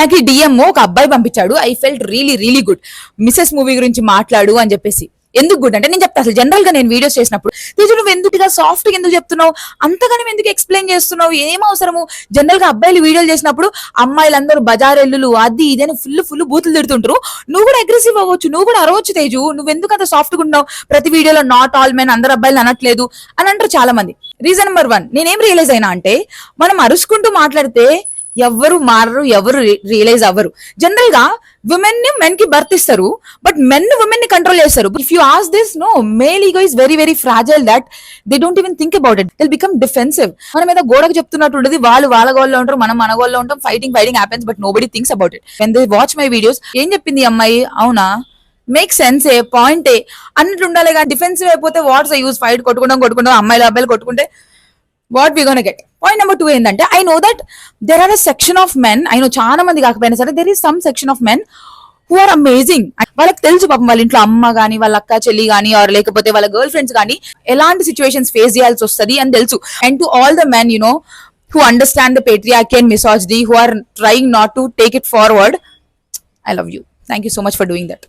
నాకు ఈ డిఎం ఒక అబ్బాయి పంపించాడు. I felt really really good. Mrs movie గురించి మాట్లాడు అని చెప్పేసి. ఎందుకు గుడ్ అంటే నేను చెప్తా, అసలు జనరల్ గా నేను వీడియోస్ చేసినప్పుడు తేజు నువ్వు ఎందుకుగా సాఫ్ట్ గా ఎందుకు చెప్తున్నావు, అంతగానే ఎందుకు ఎక్స్ప్లెయిన్ చేస్తున్నావు, ఏం అవసరము. జనరల్ గా అబ్బాయిలు వీడియోలు చేసినప్పుడు అమ్మాయిలందరూ బజారెల్లులు అది ఇదని ఫుల్ బూతులు తిడుతుంటారు. నువ్వు కూడా అగ్రెసివ్ అవ్వచ్చు, నువ్వు కూడా అరవచ్చు తేజు, నువ్వు ఎందుకు అంత సాఫ్ట్ గా ఉన్నావు, ప్రతి వీడియోలో నాట్ ఆల్ మెన్ అందరు అబ్బాయిలు అనట్లేదు అని అంటారు చాలా మంది. రీజన్ నెంబర్ 1 నేనేం రియలైజ్ అయినా అంటే మనం అరుచుకుంటూ మాట్లాడితే ఎవరు మారరు, ఎవరు రియలైజ్ అవ్వరు. జనరల్ గా విమెన్ ని మెన్ కి బర్త్ ఇస్తారు, బట్ మెన్ విమెన్ ని కంట్రోల్ చేస్తారు. If you ask this, no, male ego is very very fragile that they don't even think about it. They'll become defensive. మనం ఏదో గోడకు చెప్తున్నట్టు ఉండదు, వాళ్ళు వాళ్ళ గోల్లో ఉంటారు, మనం మన గోల్లో ఉంటాం. Fighting happens, but nobody thinks about it. When they watch my videos, ఏం చెప్పింది అమ్మాయి, అవునా, మేక్ సెన్సే, పాయింటే అన్నట్లు ఉండాలి. కానీ డిఫెన్సివ్ అయిపోతే వాట్స్ ఐ యూస్, ఫైట్ కొట్టుకుంటాం అమ్మాయిలు అబ్బాయిలు కొట్టుకుంటే what we gonna get. Point number 2 ఏంటంటే I know that there are a section of men, I know చాలా మంది కాకపోయినా సరే there is some section of men who are amazing. వాళ్ళకి తెలుసు పాపం వాళ్ళ ఇంట్లో అమ్మ గానీ వాళ్ళ అక్క చెల్లి గానీ ఆర్ లేకపోతే వాళ్ళ గర్ల్ ఫ్రెండ్స్ గానీ ఎలాంటి సిచ్యువేషన్స్ ఫేస్ చేయాల్సి వస్తుంది అని తెలుసు. And to all the men you know who understand the patriarchy and misogyny, who are trying not to take it forward, I love you. Thank you so much for doing that.